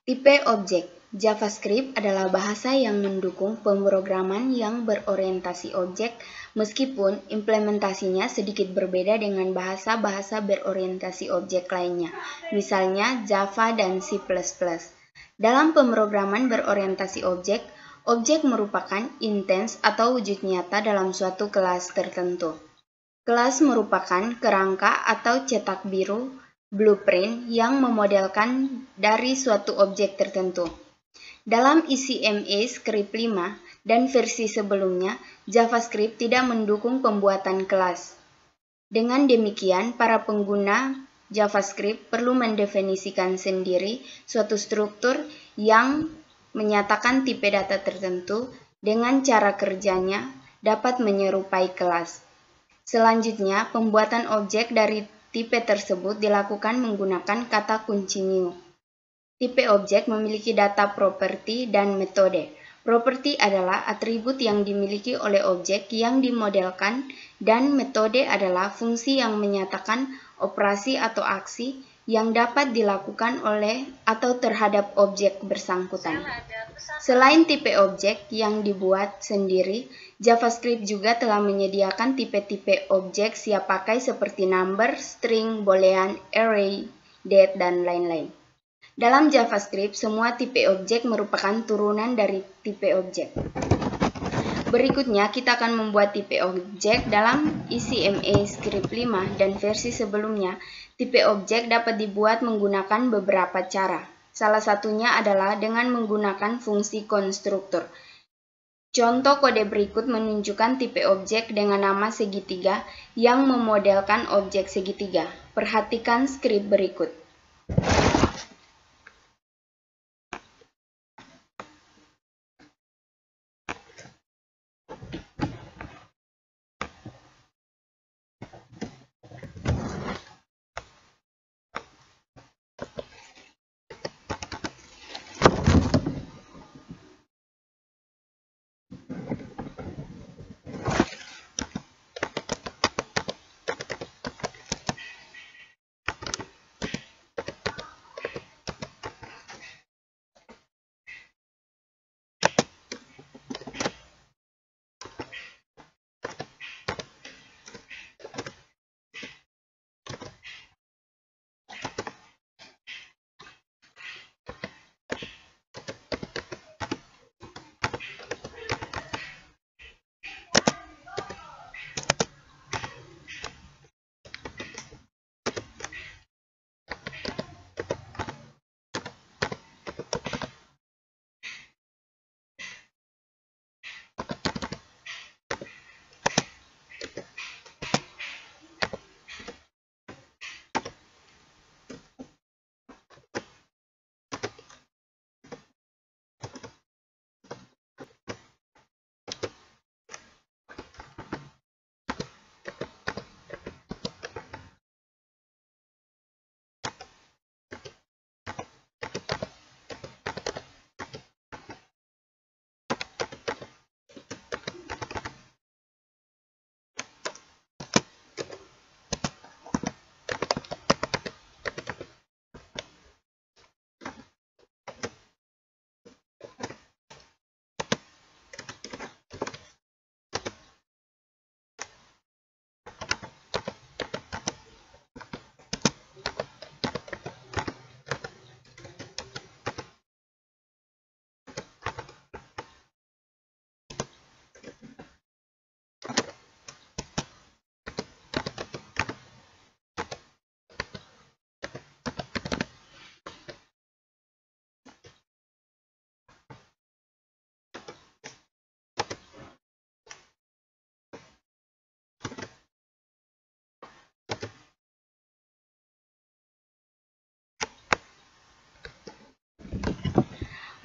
Tipe objek. JavaScript adalah bahasa yang mendukung pemrograman yang berorientasi objek, meskipun implementasinya sedikit berbeda dengan bahasa-bahasa berorientasi objek lainnya, misalnya Java dan C++. Dalam pemrograman berorientasi objek, objek merupakan instance atau wujud nyata dalam suatu kelas tertentu. Kelas merupakan kerangka atau cetak biru blueprint yang memodelkan dari suatu objek tertentu. Dalam ICMA Script 5 dan versi sebelumnya, JavaScript tidak mendukung pembuatan kelas. Dengan demikian, para pengguna JavaScript perlu mendefinisikan sendiri suatu struktur yang menyatakan tipe data tertentu dengan cara kerjanya dapat menyerupai kelas. Selanjutnya, pembuatan objek dari tipe tersebut dilakukan menggunakan kata kunci new. Tipe objek memiliki data properti dan metode. Properti adalah atribut yang dimiliki oleh objek yang dimodelkan, dan metode adalah fungsi yang menyatakan operasi atau aksi yang dapat dilakukan oleh atau terhadap objek bersangkutan. Selain tipe objek yang dibuat sendiri, JavaScript juga telah menyediakan tipe-tipe objek siap pakai seperti number, string, boolean, array, date, dan lain-lain. Dalam JavaScript, semua tipe objek merupakan turunan dari tipe objek. Berikutnya, kita akan membuat tipe objek dalam ICMA Script 5 dan versi sebelumnya. Tipe objek dapat dibuat menggunakan beberapa cara. Salah satunya adalah dengan menggunakan fungsi konstruktor. Contoh kode berikut menunjukkan tipe objek dengan nama segitiga yang memodelkan objek segitiga. Perhatikan skrip berikut.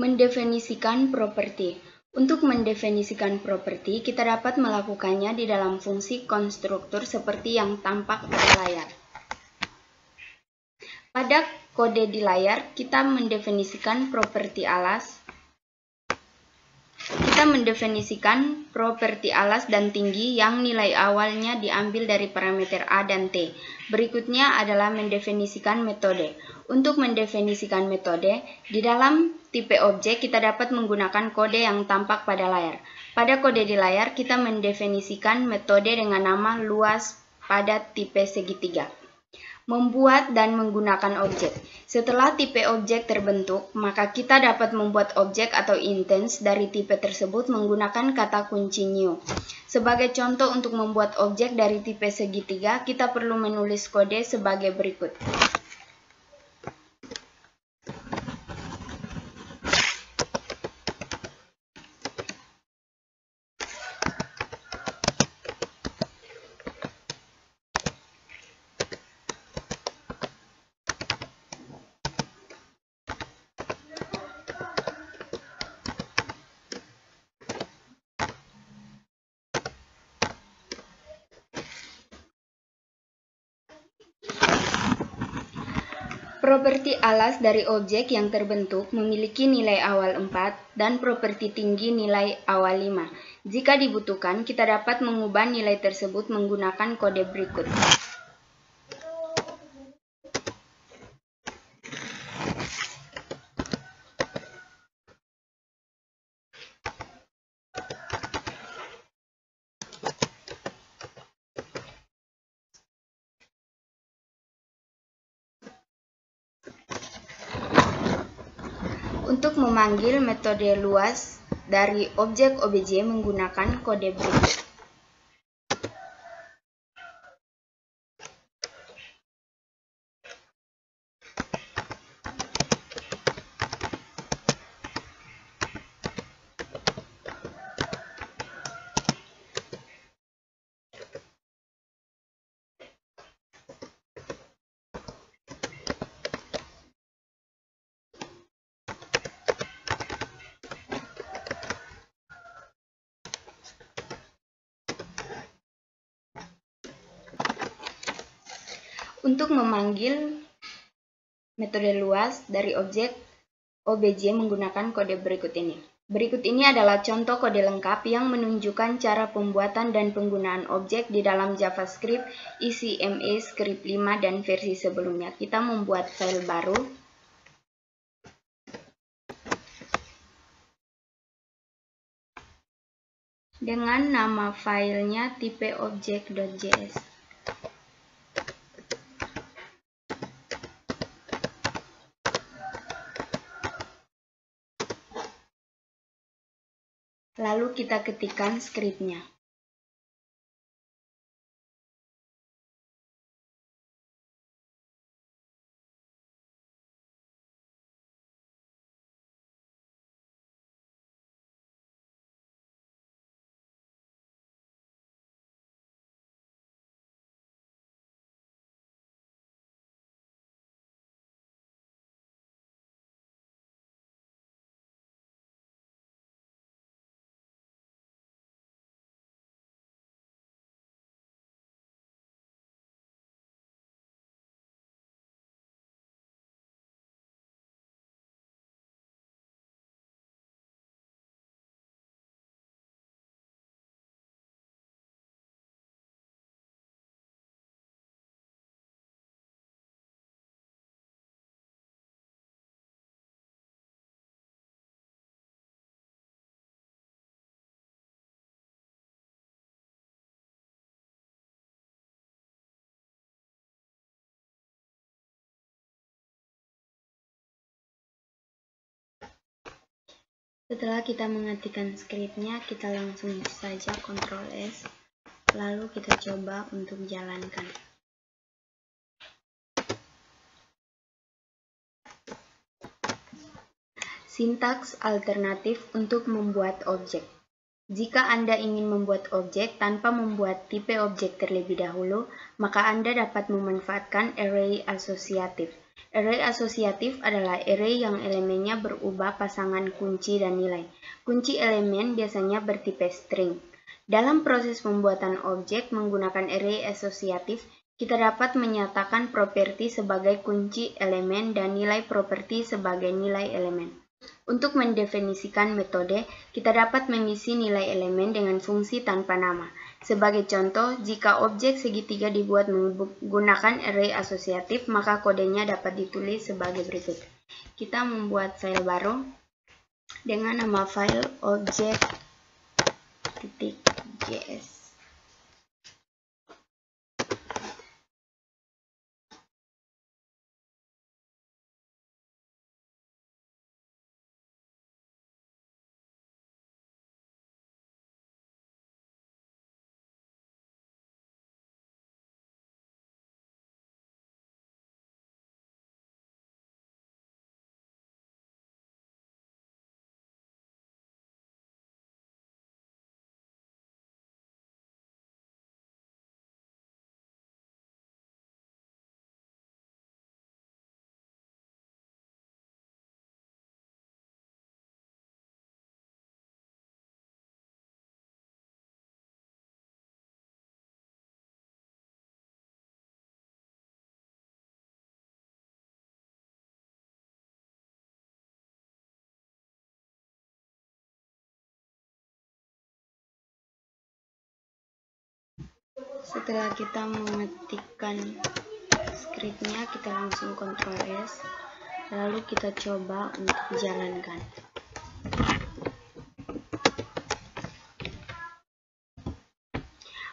Mendefinisikan properti. Untuk mendefinisikan properti, kita dapat melakukannya di dalam fungsi konstruktor seperti yang tampak pada layar. Pada kode di layar, kita mendefinisikan properti alas Kita mendefinisikan properti alas dan tinggi yang nilai awalnya diambil dari parameter A dan T. Berikutnya adalah mendefinisikan metode. Untuk mendefinisikan metode, di dalam tipe objek kita dapat menggunakan kode yang tampak pada layar. Pada kode di layar, kita mendefinisikan metode dengan nama luas pada tipe segitiga. Membuat dan menggunakan objek. Setelah tipe objek terbentuk, maka kita dapat membuat objek atau instance dari tipe tersebut menggunakan kata kunci new. Sebagai contoh untuk membuat objek dari tipe segitiga, kita perlu menulis kode sebagai berikut. Properti alas dari objek yang terbentuk memiliki nilai awal 4 dan properti tinggi nilai awal 5. Jika dibutuhkan, kita dapat mengubah nilai tersebut menggunakan kode berikut. Untuk memanggil metode luas dari objek obj menggunakan kode berikut. Untuk memanggil metode luas dari objek obj menggunakan kode berikut ini. Berikut ini adalah contoh kode lengkap yang menunjukkan cara pembuatan dan penggunaan objek di dalam JavaScript ECMA script 5 dan versi sebelumnya. Kita membuat file baru. Dengan nama filenya tipe object.js. Lalu kita ketikkan skripnya. Setelah kita mengetikkan skripnya, kita langsung saja Ctrl S, lalu kita coba untuk jalankan. Sintaks alternatif untuk membuat objek. Jika Anda ingin membuat objek tanpa membuat tipe objek terlebih dahulu, maka Anda dapat memanfaatkan array asosiatif. Array asosiatif adalah array yang elemennya berubah pasangan kunci dan nilai. Kunci elemen biasanya bertipe string. Dalam proses pembuatan objek menggunakan array asosiatif, kita dapat menyatakan properti sebagai kunci elemen dan nilai properti sebagai nilai elemen. Untuk mendefinisikan metode, kita dapat mengisi nilai elemen dengan fungsi tanpa nama. Sebagai contoh, jika objek segitiga dibuat menggunakan array asosiatif, maka kodenya dapat ditulis sebagai berikut. Kita membuat file baru dengan nama file object.js. Setelah kita mengetikkan skripnya, kita langsung Ctrl S, lalu kita coba untuk jalankan.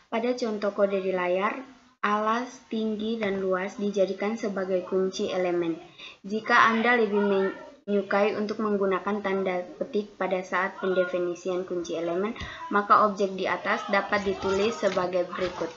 Pada contoh kode di layar, alas, tinggi, dan luas dijadikan sebagai kunci elemen. Jika Anda lebih menyukai untuk menggunakan tanda petik pada saat pendefinisian kunci elemen, maka objek di atas dapat ditulis sebagai berikut.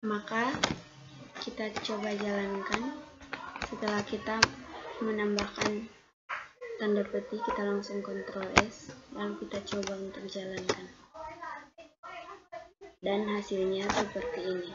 Maka kita coba jalankan. Setelah kita menambahkan tanda petik, kita langsung Ctrl S, lalu kita coba untuk jalankan. Dan hasilnya seperti ini.